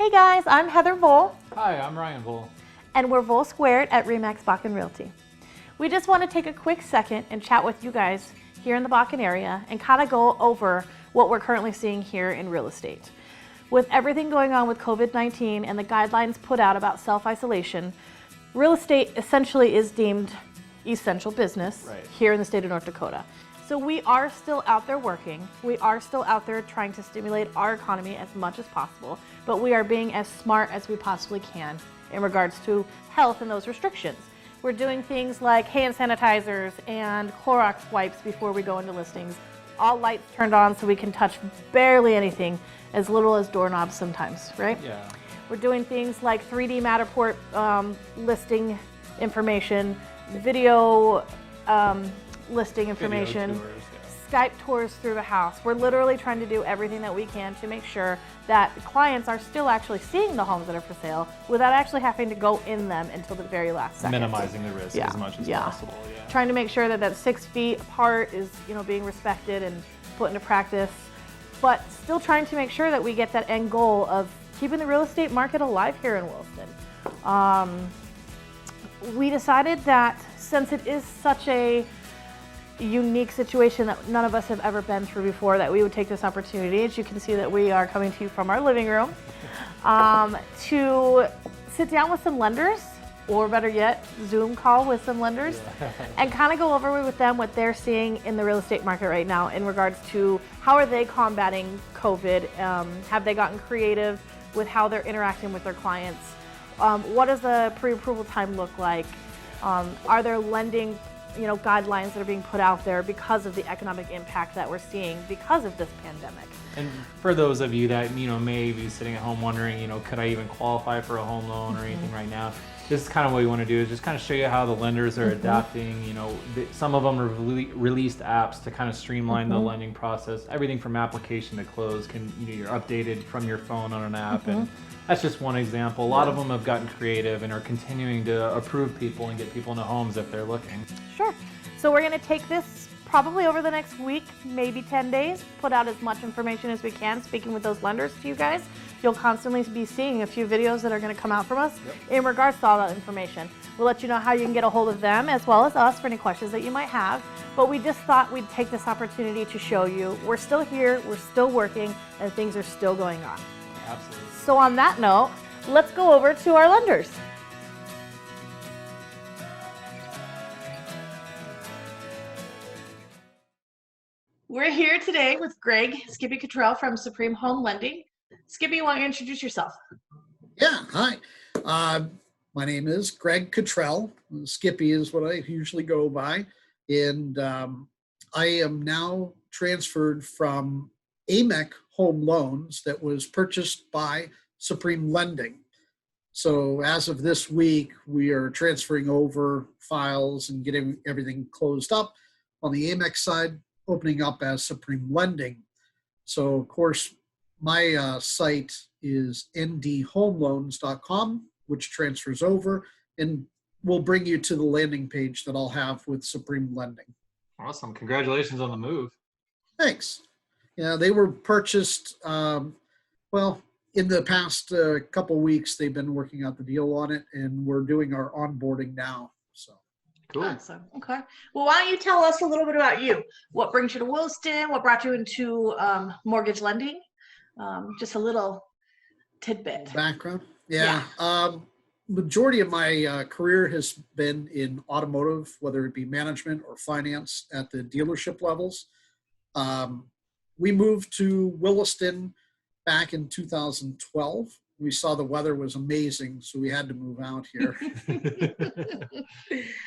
Hey guys, I'm Heather Vole, Hi, I'm Ryan Vole. and we're Vole Squared at RE/MAX Bakken Realty. We just want to take a quick second and chat with you guys here in the Bakken area and kind of go over what we're currently seeing here in real estate. With everything going on with COVID-19 and the guidelines put out about self-isolation, real estate essentially is deemed essential business here in the state of North Dakota. So we are still out there working. We are still out there trying to stimulate our economy as much as possible, but we are being as smart as we possibly can in regards to health and those restrictions. We're doing things like hand sanitizers and Clorox wipes before we go into listings. All lights turned on so we can touch barely anything, as little as doorknobs sometimes, right? Yeah. We're doing things like 3D Matterport listing information, video listing information, Video tours, Skype tours through the house. We're literally trying to do everything that we can to make sure that clients are still actually seeing the homes that are for sale without actually having to go in them until the very last second. Minimizing the risk as much as possible. Yeah. Trying to make sure that that 6 feet apart is, being respected and put into practice, but still trying to make sure that we get that end goal of keeping the real estate market alive here in Williston. We decided that since it is such a unique situation that none of us have ever been through before, that we would take this opportunity, as you can see that we are coming to you from our living room, to sit down with some lenders, or better yet, Zoom call with some lenders, and kind of go over with them what they're seeing in the real estate market right now in regards to how are they combating COVID, have they gotten creative with how they're interacting with their clients, what does the pre-approval time look like, are there lending guidelines that are being put out there because of the economic impact that we're seeing because of this pandemic. And for those of you that may be sitting at home wondering, could I even qualify for a home loan or anything right now? This is kind of what we want to do, is just kind of show you how the lenders are adapting. Some of them are released apps to kind of streamline the lending process. Everything from application to close can you're updated from your phone on an app, and that's just one example. A lot of them have gotten creative and are continuing to approve people and get people into homes if they're looking. Sure. So we're going to take this probably over the next week, maybe 10 days, put out as much information as we can, speaking with those lenders to you guys. You'll constantly be seeing a few videos that are going to come out from us in regards to all that information. We'll let you know how you can get a hold of them as well as us for any questions that you might have. But we just thought we'd take this opportunity to show you we're still here, we're still working, and things are still going on. Absolutely. So on that note, let's go over to our lenders. We're here today with Greg Skippy Cottrell from Supreme Home Lending. Skippy, why don't you introduce yourself? Yeah, hi. My name is Greg Cottrell. Skippy is what I usually go by. And I am now transferred from AMEC Home Loans that was purchased by Supreme Lending. So as of this week, we are transferring over files and getting everything closed up on the AMEC side, opening up as Supreme Lending. So of course, my site is ndhomeloans.com, which transfers over and will bring you to the landing page that I'll have with Supreme Lending. Awesome. Congratulations on the move. Thanks. Yeah, they were purchased, in the past couple weeks, they've been working out the deal on it, and we're doing our onboarding now. So. Cool. Awesome. Okay. Well, why don't you tell us a little bit about you? What brings you to Williston? What brought you into mortgage lending? Just a little tidbit. Background? Yeah. Majority of my career has been in automotive, whether it be management or finance at the dealership levels. We moved to Williston back in 2012. We saw the weather was amazing, so we had to move out here.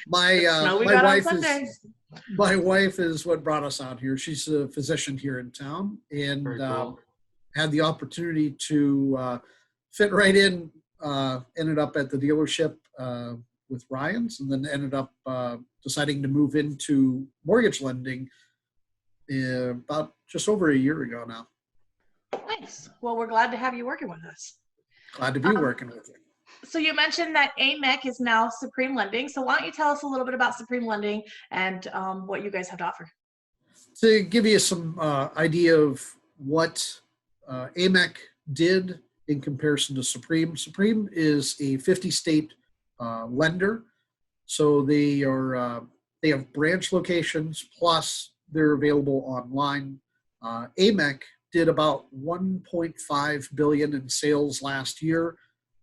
My wife is what brought us out here. She's a physician here in town, and cool. Had the opportunity to fit right in. Ended up at the dealership with Ryan's, and then ended up deciding to move into mortgage lending about just over a year ago now. Nice. Well, we're glad to have you working with us. Glad to be working with you. So you mentioned that AMEC is now Supreme Lending. So why don't you tell us a little bit about Supreme Lending and what you guys have to offer? To give you some idea of what AMEC did in comparison to Supreme. Supreme is a 50-state lender, so they have branch locations, plus they're available online. AMEC did about 1.5 billion in sales last year.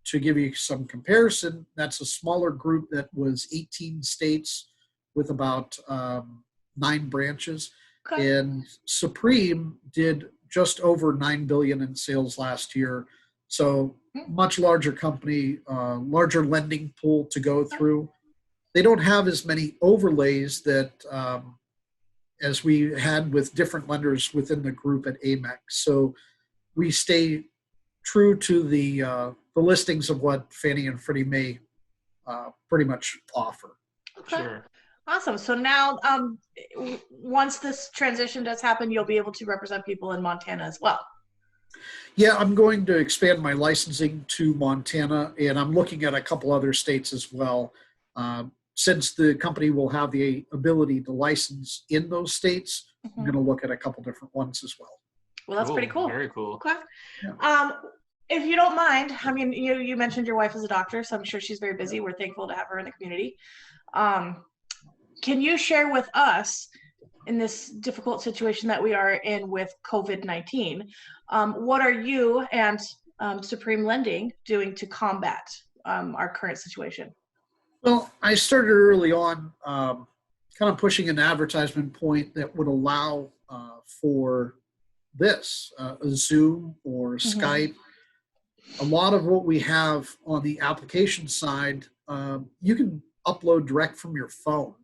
To give you some comparison, that's a smaller group that was 18 states with about 9 branches. Okay. And Supreme did just over 9 billion in sales last year. So much larger company, larger lending pool to go through. They don't have as many overlays that as we had with different lenders within the group at AMEC. So we stay true to the listings of what Fannie and Freddie Mae pretty much offer. Okay. Sure. Awesome. So now, once this transition does happen, you'll be able to represent people in Montana as well. Yeah, I'm going to expand my licensing to Montana, and I'm looking at a couple other states as well. Since the company will have the ability to license in those states, I'm going to look at a couple different ones as well. Well, that's pretty cool. Very cool. Okay. Yeah. If you don't mind, I mean, you mentioned your wife is a doctor, so I'm sure she's very busy. We're thankful to have her in the community. Can you share with us, in this difficult situation that we are in with COVID-19, what are you and Supreme Lending doing to combat our current situation? Well, I started early on kind of pushing an advertisement point that would allow for this, a Zoom or Skype. A lot of what we have on the application side, you can upload direct from your phone.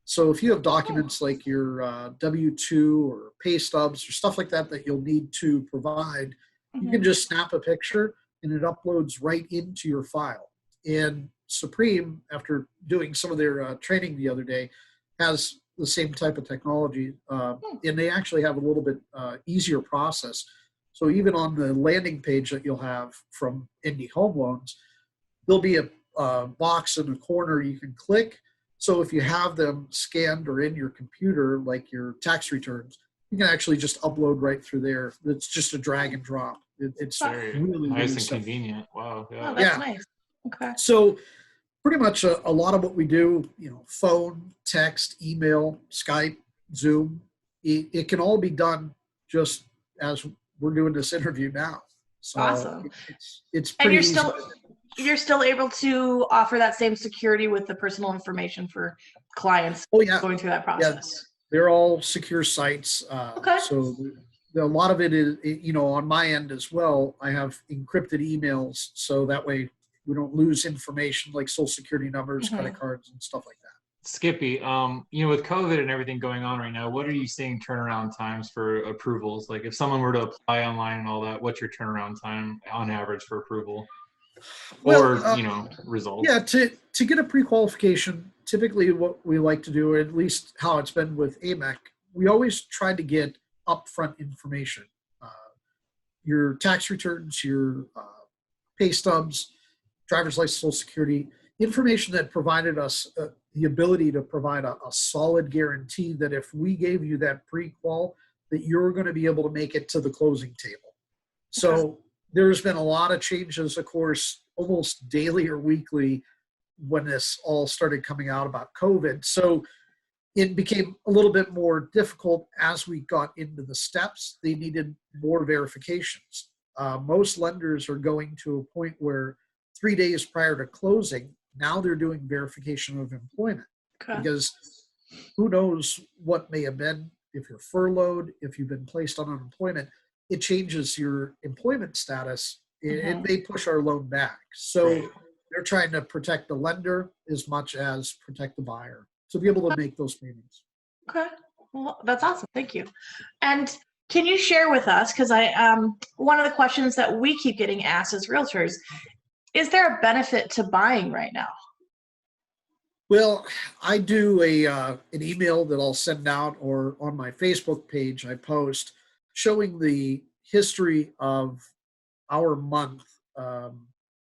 So if you have documents like your W-2 or pay stubs or stuff like that that you'll need to provide, you can just snap a picture and it uploads right into your file. And Supreme, after doing some of their training the other day, has the same type of technology, and they actually have a little bit easier process. So even on the landing page that you'll have from Indy Home Loans, there'll be a box in the corner you can click. So if you have them scanned or in your computer, like your tax returns, you can actually just upload right through there. It's just a drag and drop. It's Very really nice and simple. convenient. Wow. Yeah. Oh, that's nice. Okay. So pretty much a lot of what we do, phone, text, email, Skype, Zoom, it can all be done just as we're doing this interview now. So awesome. It's pretty easy. You're still able to offer that same security with the personal information for clients going through that process. Yeah, they're all secure sites. Okay. So a lot of it is, on my end as well, I have encrypted emails. So that way we don't lose information like social security numbers, credit cards, and stuff like that. Skippy, with COVID and everything going on right now, what are you seeing turnaround times for approvals? Like if someone were to apply online and all that, what's your turnaround time on average for approval? Or, results? Yeah, to get a pre-qualification, typically what we like to do, or at least how it's been with AMEC, we always try to get upfront information. Your tax returns, your pay stubs, driver's license, social security, information that provided us the ability to provide a solid guarantee that if we gave you that pre-qual, that you're going to be able to make it to the closing table. So there's been a lot of changes, of course, almost daily or weekly when this all started coming out about COVID. So it became a little bit more difficult as we got into the steps. They needed more verifications. Most lenders are going to a point where 3 days prior to closing, now they're doing verification of employment. Because who knows what may have been, if you're furloughed, if you've been placed on unemployment, it changes your employment status. It may push our loan back. So they're trying to protect the lender as much as protect the buyer to be able to make those payments. Okay. Well, that's awesome. Thank you. And can you share with us, because one of the questions that we keep getting asked as realtors, is there a benefit to buying right now? Well, I do an email that I'll send out, or on my Facebook page I post showing the history of our month,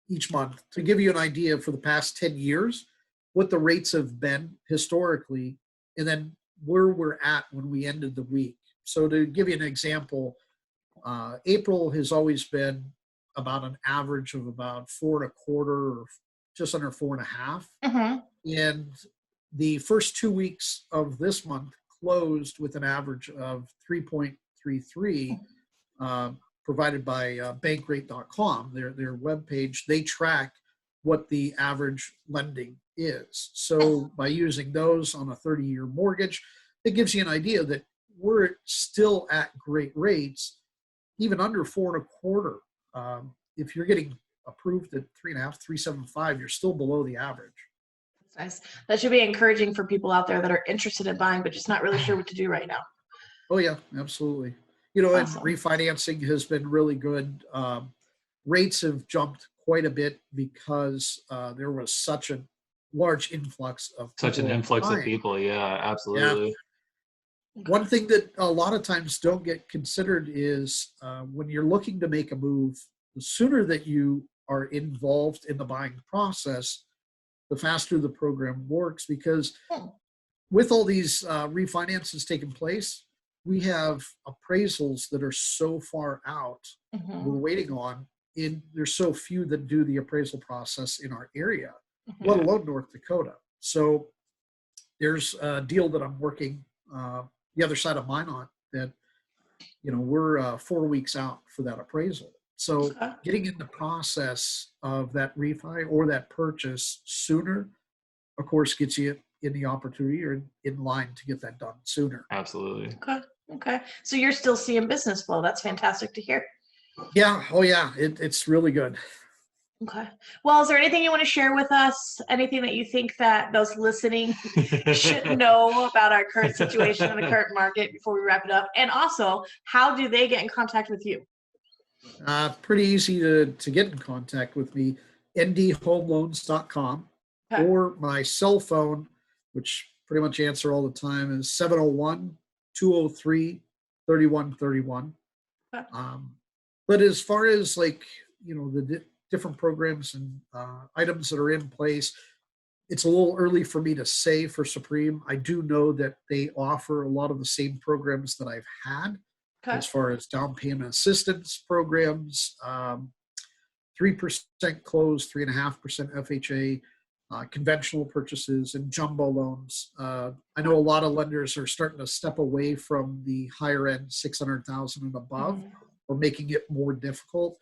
each month, to give you an idea for the past 10 years, what the rates have been historically, and then where we're at when we ended the week. So to give you an example, April has always been about an average of about 4.25 or just under 4.5. Mm-hmm. And the first 2 weeks of this month closed with an average of 3.33, provided by bankrate.com, their webpage. They track what the average lending is. So by using those on a 30-year mortgage, it gives you an idea that we're still at great rates, even under 4.25. If you're getting approved at 3.5, 3.75, you're still below the average. That's nice. That should be encouraging for people out there that are interested in buying, but just not really sure what to do right now. Oh yeah, absolutely. Awesome. And refinancing has been really good. Rates have jumped quite a bit because there was such a large influx of people. Yeah, absolutely. Yeah. One thing that a lot of times don't get considered is when you're looking to make a move, the sooner that you are involved in the buying process, the faster the program works, because with all these refinances taking place, we have appraisals that are so far out, we're waiting on. There's so few that do the appraisal process in our area, let alone North Dakota. So there's a deal that I'm working the other side of mine on that, we're 4 weeks out for that appraisal. So getting in the process of that refi or that purchase sooner, of course, gets you in the opportunity or in line to get that done sooner. Absolutely. Okay. So you're still seeing business flow. That's fantastic to hear. Yeah. Oh yeah. It's really good. Okay. Well, is there anything you want to share with us? Anything that you think that those listening should know about our current situation and the current market before we wrap it up? And also, how do they get in contact with you? Pretty easy to get in contact with me, ndhomeloans.com, or my cell phone, which pretty much answer all the time, is 701-203-3131. But as far as the different programs and items that are in place, it's a little early for me to say for Supreme. I do know that they offer a lot of the same programs that I've had. As far as down payment assistance programs, 3% closed, 3.5% FHA, conventional purchases, and jumbo loans. I know a lot of lenders are starting to step away from the higher end 600,000 and above, or making it more difficult.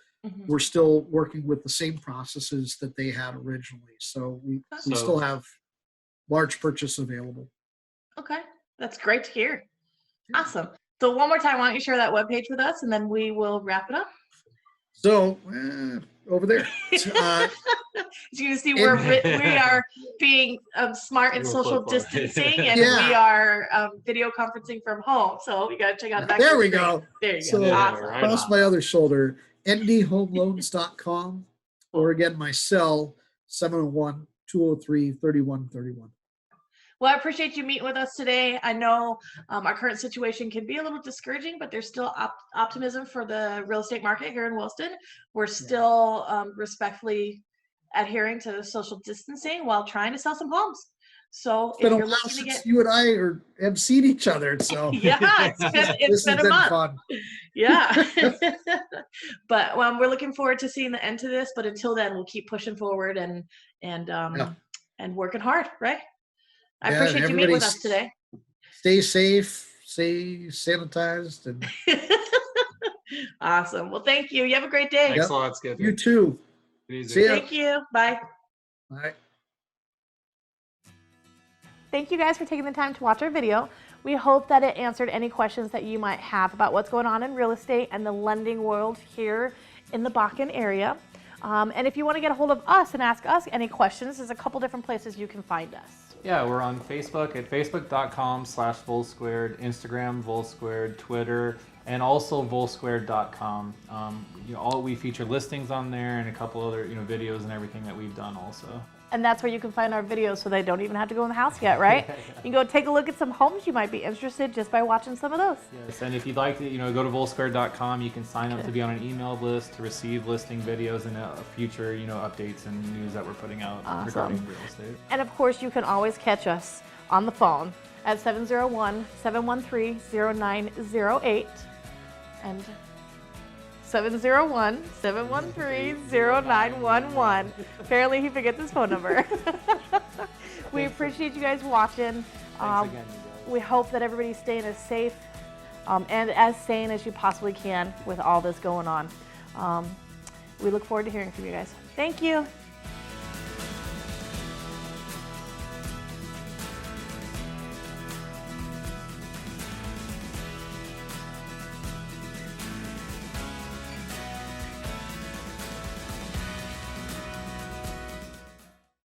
We're still working with the same processes that they had originally. So we still have large purchase available. Okay. That's great to hear. Awesome. So one more time, why don't you share that webpage with us, and then we will wrap it up. So over there. As you can see, we are being smart and social distancing, and we are video conferencing from home. So you got to check out that. There we go. There you go. So awesome. Across my other shoulder, ndhomeloans.com, or again, my cell, 701-203-3131. Well, I appreciate you meeting with us today. I know our current situation can be a little discouraging, but there's still optimism for the real estate market here in Williston. We're still respectfully adhering to social distancing while trying to sell some homes. So if you're looking to get, you and I have seen each other, so yeah, it's been a month. Fun. Yeah, but we're looking forward to seeing the end to this. But until then, we'll keep pushing forward and working hard, right? I appreciate you meeting with us today. Stay safe, stay sanitized. And awesome. Well, thank you. You have a great day. Thanks a lot, Skippy. You too. See ya. Thank you. Bye. Bye. Thank you guys for taking the time to watch our video. We hope that it answered any questions that you might have about what's going on in real estate and the lending world here in the Bakken area. And if you want to get a hold of us and ask us any questions, there's a couple different places you can find us. Yeah, we're on Facebook at facebook.com/Volsquared, Instagram Volsquared, Twitter, and also Volsquared.com. We feature listings on there and a couple other videos and everything that we've done also. And that's where you can find our videos, so they don't even have to go in the house yet, right? You can go take a look at some homes you might be interested just by watching some of those. Yes, and if you'd like to, go to Volsquared.com. You can sign up to be on an email list to receive listing videos and future, updates and news that we're putting out regarding real estate. And of course, you can always catch us on the phone at 701-713-0908. And 701-713-0911. Apparently he forgets his phone number. We appreciate you guys watching. Thanks again, you guys. We hope that everybody's staying as safe and as sane as you possibly can with all this going on. We look forward to hearing from you guys. Thank you.